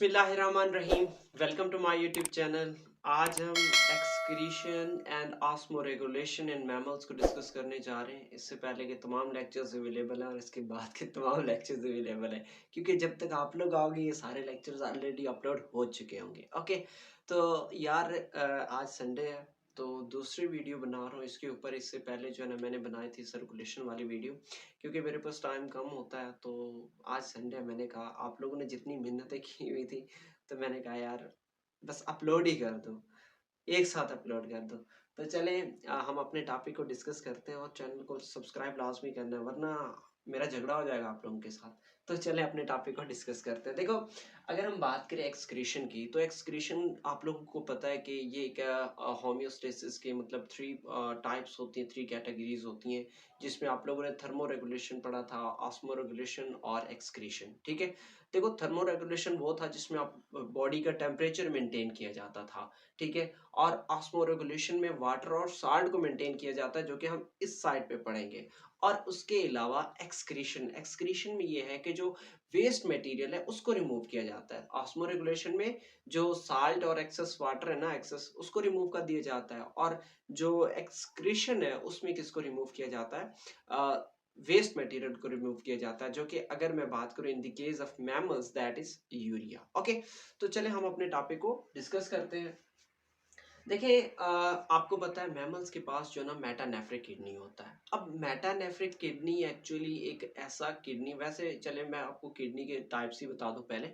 बिस्मिल्लाहिर्रहमानिर्रहीम। Welcome to my YouTube channel. आज हम excretion and osmoregulation in mammals को डिस्कस करने जा रहे हैं। इससे पहले के तमाम लेक्चर्स अवेलेबल हैं और इसके बाद के तमाम लेक्चर्स अवेलेबल हैं, क्योंकि जब तक आप लोग आओगे ये सारे लेक्चर्स ऑलरेडी अपलोड हो चुके होंगे। ओके, तो यार आज संडे है तो दूसरी वीडियो बना रहा हूँ इसके ऊपर। इससे पहले जो है ना मैंने बनाई थी सर्कुलेशन वाली वीडियो, क्योंकि मेरे पास टाइम कम होता है। तो आज संडे मैंने कहा आप लोगों ने जितनी मेहनतें की हुई थी, तो मैंने कहा यार बस अपलोड ही कर दो, एक साथ अपलोड कर दो। तो चले हम अपने टॉपिक को डिस्कस करते हैं और चैनल को सब्सक्राइब लाजमी करना है, वरना मेरा झगड़ा हो जाएगा आप लोगों के साथ। तो चले अपने टॉपिक को डिस्कस करते हैं। देखो, अगर हम बात करें एक्सक्रीशन की, तो एक्सक्रीशन आप लोगों को पता है कि ये क्या होम्योस्टेसिस के मतलब थ्री टाइप्स होती हैं, थ्री कैटेगरीज होती हैं, जिसमें आप लोगों ने थर्मो रेगुलेशन पढ़ा था, ऑस्मो रेगुलेशन और एक्सक्रीशन। ठीक है, देखो थर्मो रेगुलेशन वो था जिसमें आप बॉडी का टेम्परेचर मेंटेन किया जाता था। ठीक है, और ऑस्मो रेगुलेशन में वाटर और साल्ट को मेंटेन किया जाता है, जो कि हम इस साइड पे पढ़ेंगे। और उसके अलावा एक्सक्रीशन, एक्सक्रीशन में ये है कि जो वेस्ट मटेरियल है उसको रिमूव किया जाता है। ऑस्मो रेगुलेशन में जो साल्ट और एक्सेस वाटर है ना, एक्सेस, उसको रिमूव कर दिया जाता है। और जो एक्सक्रीशन है उसमें किसको रिमूव किया जाता है? वेस्ट मटेरियल को रिमूव किया जाता है, जो कि अगर मैं बात करूं इन the case of mammals that is urea. Okay, तो चले हम अपने टॉपिक को डिस्कस करते हैं। देखिए आपको पता है मैमल्स के पास जो ना मेटानेफ्रिक किडनी होता है। अब मेटानेफ्रिक किडनी एक्चुअली एक ऐसा किडनी, वैसे चले मैं आपको किडनी के टाइप्स ही बता दूं पहले।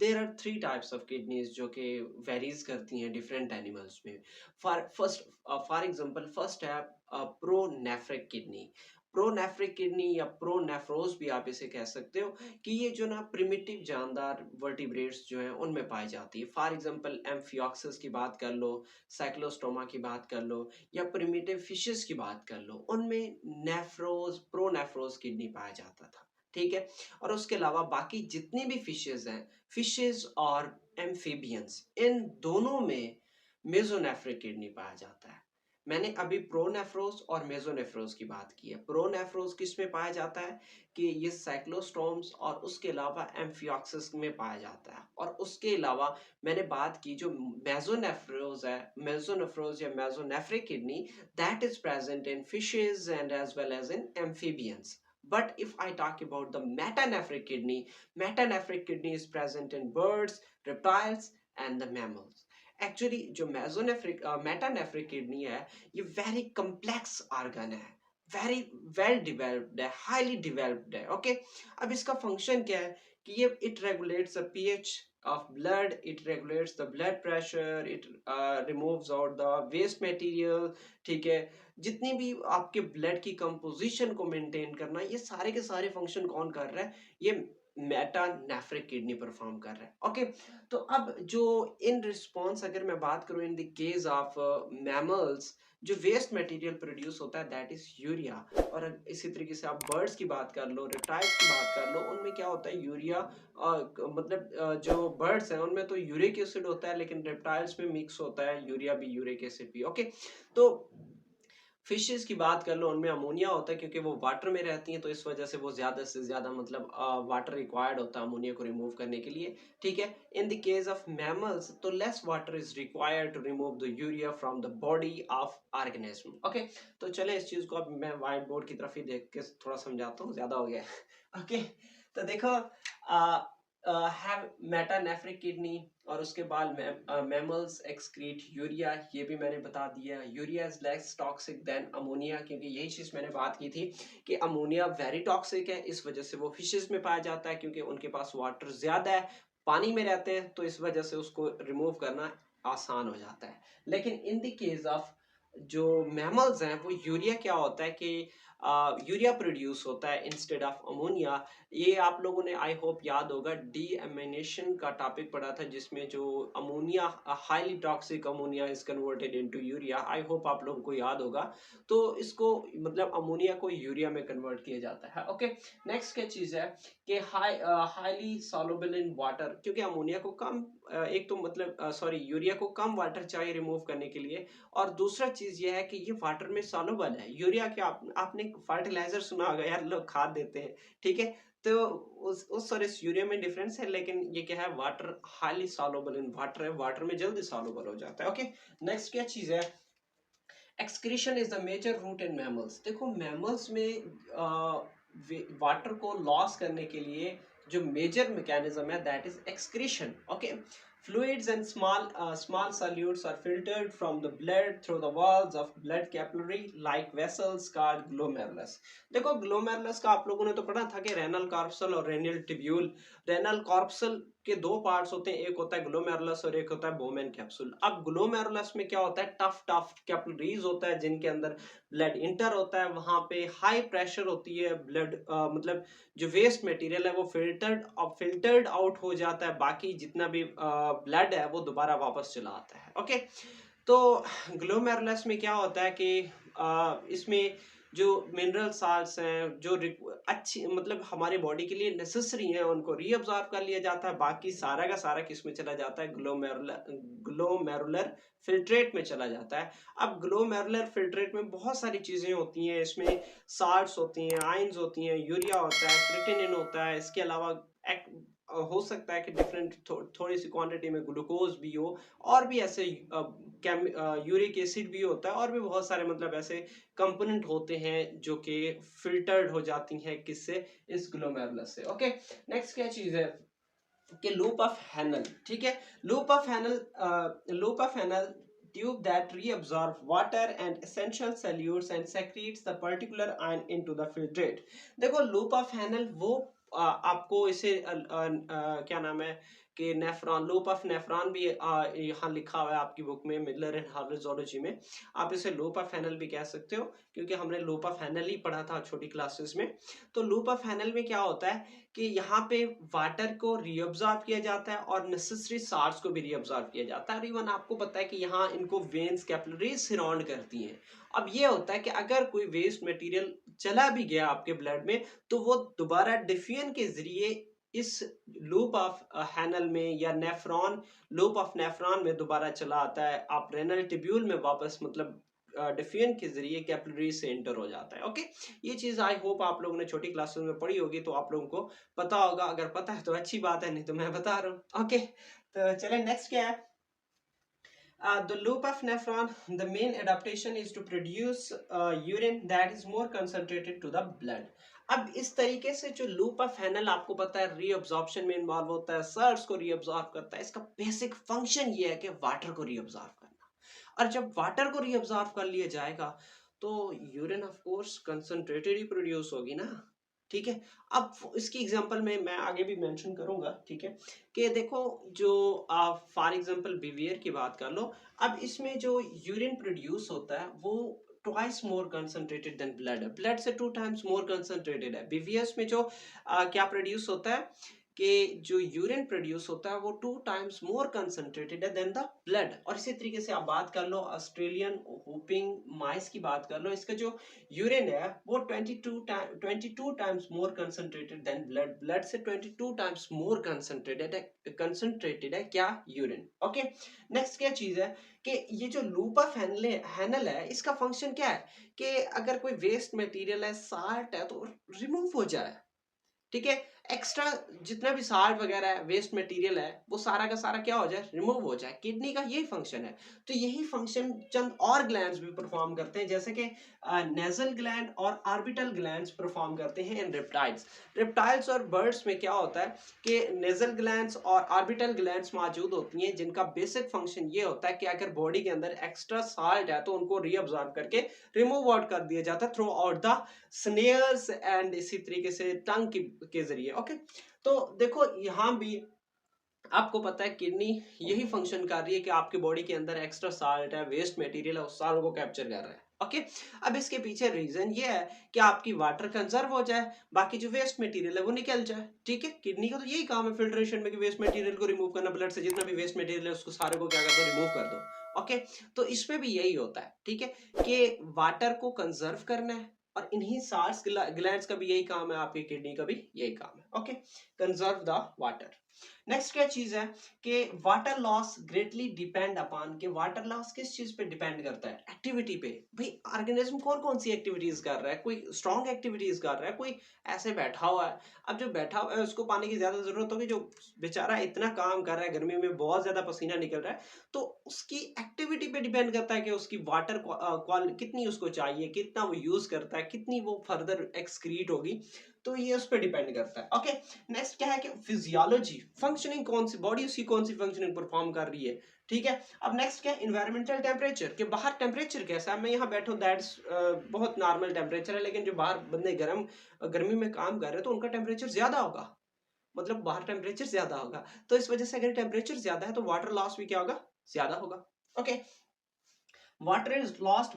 There are three types of kidneys जो कि वेरीज करती हैं डिफरेंट एनिमल्स में। फॉर एग्जांपल फर्स्ट है प्रोनेफ्रिक किडनी। प्रोनेफ्रिक किडनी या प्रोनेफ्रोज भी आप इसे कह सकते हो, कि ये जो ना प्रिमिटिव जानदार वर्टिब्रेट्स जो हैं उनमें पाई जाती है। फॉर एग्जांपल एम्फिऑक्सिस की बात कर लो, साइक्लोस्टोमा की बात कर लो, या प्रिमिटिव फिशेस की बात कर लो, उनमें नेफ्रोज प्रोनेफ्रोज किडनी पाया जाता था। ठीक है, और उसके अलावा बाकी जितनी भी फिशेस हैं, फिशेस और एम्फीबियंस, इन दोनों में मेसोनेफ्रिक किडनी पाया जाता है। मैंने अभी प्रोनेफ्रोज और मेसोनेफ्रोज की बात की है। प्रोनेफ्रोज किस में पाया जाता है? कि ये साइक्लोस्टोम्स और उसके अलावा एम्फिऑक्सिस में पाया जाता है। और उसके अलावा मैंने बात की जो मेसोनेफ्रोज है, मेसोनेफ्रोज या mesonephric kidney, that is present in fishes and as well as in amphibians. But if I talk about the metanephric kidney is present in birds, reptiles and the mammals. Actually जो mesonephric metanephric kidney है, ये very complex organ है, very well developed है, highly developed है। Okay, अब इसका function क्या है कि ये it regulates the pH of blood, it regulates the blood pressure, it removes out the waste material। ठीक है, जितनी भी आपके ब्लड की कंपोजिशन को मेंटेन करना, ये सारे के सारे फंक्शन कौन कर रहा है? ये मेटानेफ्रिक किडनी परफॉर्म कर रहा है। ओके, तो अब जो इन रिस्पॉन्स अगर मैं बात करूं इन द केस ऑफ मैमल्स, जो वेस्ट मटेरियल प्रोड्यूस होता है दैट इज यूरिया। और इसी तरीके से आप बर्ड्स की बात कर लो, रेप्टाइल्स की बात कर लो, उनमें क्या होता है? यूरिया मतलब जो बर्ड्स हैं उनमें तो यूरिक एसिड होता है, लेकिन रेप्टाइल्स में मिक्स होता है यूरिया भी, यूरिक एसिड भी। ओके, तो फिशेस की बात कर लो, उनमें अमोनिया होता है, क्योंकि वो वाटर में रहती हैं, तो इस वजह से वो ज्यादा से ज्यादा मतलब वाटर रिक्वायर्ड होता है अमोनिया को रिमूव करने के लिए। ठीक है, in the case of mammals तो less water is required to remove the urea from the body of organism. Okay, तो चले इस चीज को अब मैं व्हाइट बोर्ड की तरफ ही देख के थोड़ा समझाता हूँ, ज्यादा हो गया। ओके, तो देखो हैव मेटानेफ्रिक किडनी, और उसके बाद मैमल्स एक्सक्रीट यूरिया, ये भी मैंने बता दिया। Urea is less toxic than ammonia, क्योंकि यही चीज मैंने बात की थी कि अमोनिया वेरी टॉक्सिक है, इस वजह से वो फिशेस में पाया जाता है, क्योंकि उनके पास वाटर ज्यादा है, पानी में रहते हैं, तो इस वजह से उसको रिमूव करना आसान हो जाता है। लेकिन इन द केस ऑफ जो मैमल्स हैं, वो यूरिया क्या होता है कि यूरिया प्रोड्यूस होता है इंस्टेड ऑफ अमोनिया। ये आप लोगों ने आई होप याद होगा डीएमिनेशन का टॉपिक पढ़ा था, जिसमें जो ammonia, highly toxic ammonia is converted into urea. I hope आप लोगों को याद होगा। तो इसको मतलब अमोनिया को यूरिया में कन्वर्ट किया जाता है। ओके, नेक्स्ट क्या चीज है कि हाईली सॉल्युबल इन वाटर, क्योंकि अमोनिया को कम एक तो मतलब सॉरी यूरिया को कम वाटर चाहिए रिमूव करने के लिए, और दूसरा चीज ये है कि ये वाटर में सॉल्युबल है। यूरिया क्या आपने फर्टिलाइजर सुना होगा यार, लोग खाद देते हैं, ठीक है। तो उस और इस यूरिया में डिफरेंस है, लेकिन ये क्या है, water highly soluble in water है, वाटर में जल्दी सॉल्युबल हो जाता है। ओके, नेक्स्ट क्या चीज है, excretion is the major route in mammals. देखो मैमल्स में वाटर को लॉस करने के लिए जो मेजर मैकेनिज्म है that is excretion. Okay, fluids and small solutes are filtered from the blood through the walls of blood capillary like vessels called glomerulus। देखो glomerulus का आप लोगों ने तो पढ़ा था कि रेनल कॉर्पसल और रेनियल टिब्यूल। रेनल कॉर्पसल के दो पार्ट्स होते हैं, एक होता है ग्लोमेरुलस और एक होता है बोमेन कैप्सूल। अब ग्लोमेरुलस में क्या होता है, टफ टफ कैपिलरीज होता है जिनके अंदर ब्लड इंटर होता है, वहां पे हाई प्रेशर होती है, ब्लड मतलब जो वेस्ट मटेरियल है वो फिल्टर्ड आउट हो जाता है, बाकी जितना भी ब्लड है वो दोबारा वापस चला आता है। ओके, तो ग्लोमेरुलस में क्या होता है कि इसमें जो मिनरल साल्ट्स हैं जो अच्छी मतलब हमारे बॉडी के लिए नेसेसरी हैं उनको रीअब्सॉर्ब कर लिया जाता है, बाकी सारा का सारा किस में चला जाता है, ग्लोमेरुलर फिल्ट्रेट में चला जाता है। अब ग्लोमेरुलर फिल्ट्रेट में बहुत सारी चीजें होती हैं, इसमें साल्ट्स होती हैं, आयंस होती हैं, यूरिया होता है, क्रिएटिनिन होता है, इसके अलावा हो सकता है कि डिफरेंट थोड़ी सी क्वांटिटी में ग्लूकोज भी हो, और भी ऐसे यूरिक एसिड भी होता है, और भी बहुत सारे मतलब ऐसे कंपोनेंट होते हैं जो कि फिल्टर्ड हो जाती हैं किससे, इस ग्लोमेरुलस से। ओके, नेक्स्ट क्या चीज है कि लूप ऑफ हैनल, ठीक है। Loop of Henle tube that reabsorb water and essential solutes and secretes the particular ion into the filtrate। देखो लूप ऑफ हैनल वो आपको इसे क्या नाम है कि नेफ्रॉन, लूप ऑफ नेफ्रॉन भी यहाँ लिखा हुआ है आपकी बुक में, मिलर एंड हार्वर्ड ज़ूलॉजी में। आप इसे लूप ऑफ हैनल भी कह सकते हो क्योंकि हमने लूप ऑफ हैनल ही पढ़ा था छोटी क्लासेस में। तो लूप ऑफ हैनल में क्या होता है कि यहाँ पे वाटर को रीअब्सॉर्ब किया जाता है और नेसेसरी साल्ट्स को भी रीअब्सॉर्ब किया जाता है, और इवन आपको पता है कि यहाँ इनको वेन्स कैपिलरीज सराउंड करती हैं। अब ये होता है कि अगर कोई वेस्ट मटेरियल चला भी गया आपके ब्लड में तो वो दोबारा डिफ्यूजन के जरिए इस लूप ऑफ हैनल में या नेफ्रॉन, लूप ऑफ नेफ्रॉन में दोबारा चला आता है, आप रेनल टिब्यूल में वापस मतलब डिफ्यूजन के जरिए कैपिलरी से एंटर हो जाता है। ओके, ये चीज आई होप आप लोगों ने छोटी क्लासेस में पढ़ी होगी तो आप लोगों को पता होगा, अगर पता है तो अच्छी बात है, नहीं तो मैं बता रहा हूँ। ओके, तो चले नेक्स्ट क्या है, the loop of nephron, the main adaptation is to produce urine that is more concentrated to the blood। अब इस तरीके से जो लूप ऑफ हैनल आपको पता है रीअब्जॉर्प्शन में इन्वॉल्व होता है, सर्स को रीअब्जॉर्ब करता है, इसका बेसिक फंक्शन ये है कि वाटर को रीअब्जॉर्ब करना, और जब वाटर को रीअब्जॉर्ब कर लिया जाएगा तो urine of course concentrated he produce होगी ना, ठीक है। अब इसकी एग्जांपल में मैं आगे भी मेंशन करूंगा, ठीक है, कि देखो जो आप फॉर एग्जांपल बीवियर की बात कर लो, अब इसमें जो यूरिन प्रोड्यूस होता है वो ट्वाइस मोर कंसंट्रेटेड देन ब्लड है, ब्लड से 2 टाइम्स मोर कंसंट्रेटेड है। बीवीएस में जो क्या प्रोड्यूस होता है कि जो यूरिन प्रोड्यूस होता है वो 2 टाइम्स मोर कंसंट्रेटेड है देन द ब्लड। और इसी तरीके से आप बात कर लो ऑस्ट्रेलियन होपिंग माइस की बात कर लो, इसका जो यूरिन है वो 22 times more concentrated than blood, blood से 22 टाइम्स मोर कंसंट्रेटेड है क्या, यूरिन। ओके, नेक्स्ट क्या चीज है कि ये जो लूप ऑफ हैनल है इसका फंक्शन क्या है कि अगर कोई वेस्ट मटेरियल है, साल्ट है, तो रिमूव हो जाए, ठीक है। एक्स्ट्रा जितना भी साल्ट वगैरह है, वेस्ट मटेरियल है, वो सारा का सारा क्या हो जाए, रिमूव हो जाए। किडनी का यही फंक्शन है। तो यही फंक्शन चंद और ग्लैंड्स भी परफॉर्म करते हैं, जैसे कि नेजल ग्लैंड और ऑर्बिटल ग्लैंड्स परफॉर्म करते हैं इन रेप्टाइल्स। रेप्टाइल्स और बर्ड्स में क्या होता है कि नेजल ग्लैंड्स और ऑर्बिटल ग्लैंड्स मौजूद होती हैं, जिनका बेसिक फंक्शन ये होता है कि अगर बॉडी के अंदर एक्स्ट्रा साल्ट है तो उनको रीअब्सॉर्ब करके रिमूव आउट कर दिया जाता है through out the snares and इसी तरीके से टंग के जरिए। ओके, तो देखो यहाँ भी आपको पता है किडनी यही फंक्शन कर रही है कि आपके बॉडी के अंदर एक्स्ट्रा साल्ट है, वेस्ट मटेरियल है, उस सारों को कैप्चर कर रहा है। ओके, अब इसके पीछे रीजन ये है कि आपकी वाटर कंजर्व हो जाए, बाकी जो वेस्ट मटेरियल है वो निकल जाए, ठीक है। किडनी का तो यही काम है फिल्ट्रेशन में कि वेस्ट मटेरियल को रिमूव करना, ब्लड से जितना भी वेस्ट मटेरियल है उसको सारे को क्या कर दो, रिमूव कर दो। ओके, तो इसमें भी यही होता है, ठीक है, कि वाटर को कंजर्व करना है, और इन्हीं साल्ट्स ग्लैंड्स का भी यही काम है, आपकी किडनी का भी यही काम है। Okay, conserve the water. Next क्या चीज है कि water loss greatly depend upon, कि वाटर लॉस किस चीज पे डिपेंड करता है, एक्टिविटी पे। भाई ऑर्गेनिज्म कौन कौन सी एक्टिविटीज कर रहा है, कोई स्ट्रॉन्ग एक्टिविटीज कर रहा है, कोई ऐसे बैठा हुआ है। अब जो बैठा हुआ है उसको पानी की ज्यादा जरूरत होगी, जो बेचारा इतना काम कर रहा है, गर्मी में बहुत ज्यादा पसीना निकल रहा है, तो उसकी एक्टिविटी पे डिपेंड करता है कि उसकी वाटर कितनी उसको चाहिए, कितना वो यूज करता है, कितनी वो फर्दर एक्सक्रीट होगी, तो ये उस पर डिपेंड करता है। ओके, नेक्स्ट क्या है कि फिजियोलॉजी, फंक्शनिंग, कौन सी बॉडी उसकी कौन सी फंक्शनिंग परफॉर्म कर रही है, ठीक है। अब नेक्स्ट क्या है, इन्वायरमेंटल टेम्परेचर, के बाहर टेम्परेचर कैसा है, मैं यहाँ बैठा हूँ, दैट्स बहुत नॉर्मल टेम्परेचर है, लेकिन जो बाहर बंदे गर्मी में काम कर रहे हैं तो उनका टेम्परेचर ज्यादा होगा, मतलब बाहर टेम्परेचर ज्यादा होगा, तो इस वजह से अगर टेम्परेचर ज्यादा है तो वाटर लॉस भी क्या होगा, ज्यादा होगा। Okay, water is lost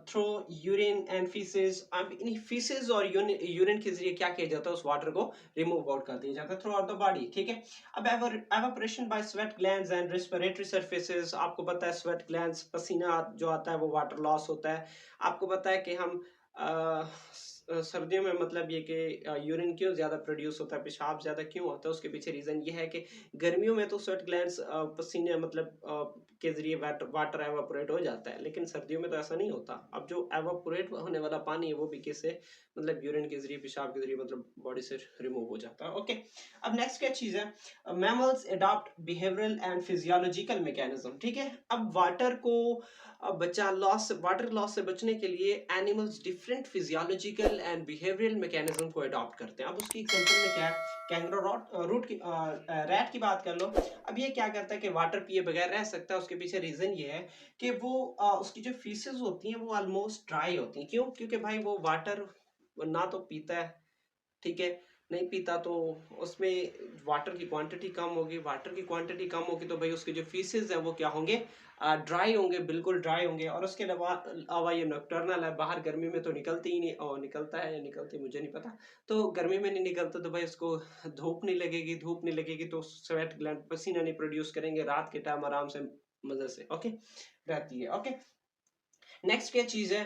through urine and feces। अब इन feces और यूरिन के जरिए क्या किया जाता है, उस वाटर को रिमूव आउट कर दिया जाता है थ्रू आउट द बॉडी, ठीक है। अब evaporation by sweat glands and respiratory surfaces, आपको पता है sweat glands, पसीना जो आता है वो वाटर लॉस होता है। आपको पता है कि हम सर्दियों में मतलब ये कि यूरिन क्यों ज्यादा प्रोड्यूस होता है, पेशाब ज्यादा क्यों होता है, उसके पीछे रीजन ये है कि गर्मियों में तो स्वेट ग्लैंड्स पसीने मतलब के जरिए वाटर एवापोरेट हो जाता है, लेकिन सर्दियों में तो ऐसा नहीं होता। अब जो एवापोरेट होने वाला पानी है वो भी किससे, मतलब यूरिन के जरिए, पेशाब के जरिए, मतलब बॉडी से रिमूव हो जाता है। ओके, अब नेक्स्ट क्या चीज है, mammals adopt behavioural and physiological mechanism, ठीक है। अब वाटर को वाटर लॉस से बचने के लिए animals different physiological and behavioural mechanism को अडॉप्ट करते हैं। अब उसकी एग्जांपल में क्या है, कैंगरो रूट की रैट की बात कर लो। अब ये क्या करता है कि वाटर पिए बगैर रह सकता है, उसके पीछे रीजन ये है कि वो उसकी जो फीसेस होती हैं वो ऑलमोस्ट ड्राई होती हैं। क्यों? क्योंकि भाई वो वाटर ना तो पीता है, ठीक है, नहीं पीता, तो उसमें वाटर की क्वांटिटी कम होगी, वाटर की क्वांटिटी कम होगी तो भाई उसके जो फीसेस हैं वो क्या होंगे, ड्राई होंगे, बिल्कुल ड्राई होंगे। और उसके अलावा ये नॉकटर्नल है, बाहर गर्मी में तो निकलती ही नहीं, और निकलता है या निकलती मुझे नहीं पता, तो गर्मी में नहीं निकलता तो भाई उसको धूप नहीं लगेगी, धूप नहीं लगेगी तो स्वेट ग्लैंड पसीना नहीं प्रोड्यूस करेंगे, रात के टाइम आराम से मजे से ओके रहती है। ओके, नेक्स्ट क्या चीज है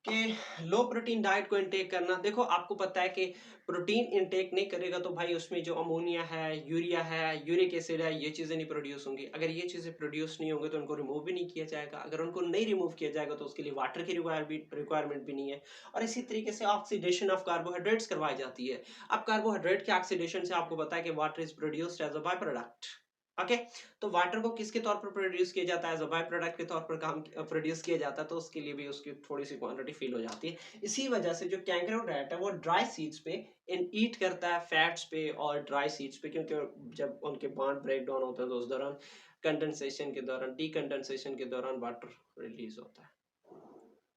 कि लो प्रोटीन डाइट को इनटेक करना। देखो आपको पता है कि प्रोटीन इनटेक नहीं करेगा तो भाई उसमें जो अमोनिया है, यूरिया है, यूरिक एसिड है, ये चीजें नहीं प्रोड्यूस होंगी। अगर ये चीजें प्रोड्यूस नहीं होंगी तो उनको रिमूव भी नहीं किया जाएगा, अगर उनको नहीं रिमूव किया जाएगा तो उसके लिए वाटर की रिक्वायरमेंट भी नहीं है। और इसी तरीके से ऑक्सीडेशन ऑफ कार्बोहाइड्रेट्स करवाई जाती है। अब कार्बोहाइड्रेट के ऑक्सीडेशन से आपको पता है कि water is produced as a by product. Okay, तो वाटर को किसके तौर पर प्रोड्यूस किया जाता है, एज अ बाय प्रोडक्ट के तौर पर काम प्रोड्यूस किया जाता है, तो उसके लिए भी उसकी थोड़ी सी क्वांटिटी फिल हो जाती है। इसी वजह से जो कैंगरू रैट है वो ड्राई सीड्स पे ईट करता है, फैट्स पे और ड्राई सीड्स पे, क्योंकि जब उनके बॉन्ड ब्रेक डाउन होते हैं तो उस दौरान कंडेंसेशन के दौरान, डीकंडेंसेशन के दौरान वाटर रिलीज होता है।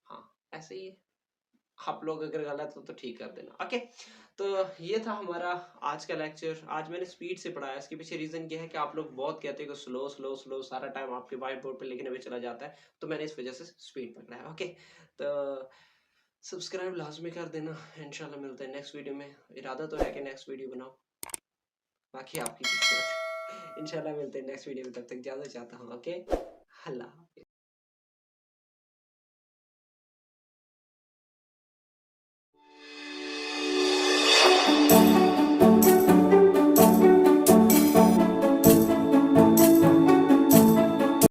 हाँ, ऐसे ही है। आप लोग अगर गलत हो तो ठीक कर देना। ओके, तो ये था हमारा आज का लेक्चर। आज मैंने स्पीड से पढ़ाया, इसके पीछे रीजन ये है कि आप लोग बहुत कहते हैं कि स्लो स्लो स्लो, सारा टाइम आपके व्हाइट बोर्ड पे लिखने में चला जाता है, तो मैंने इस वजह से स्पीड पकड़ा है। ओके, तो सब्सक्राइब लाजमी कर देना। इंशाल्लाह मिलते हैं नेक्स्ट वीडियो में। इरादा तो है कि नेक्स्ट वीडियो बनाओ, बाकी आपकी किस्मत। इंशाल्लाह मिलते हैं नेक्स्ट वीडियो में, तब तक इजाजत चाहता हूँ। ओके, अल्लाह।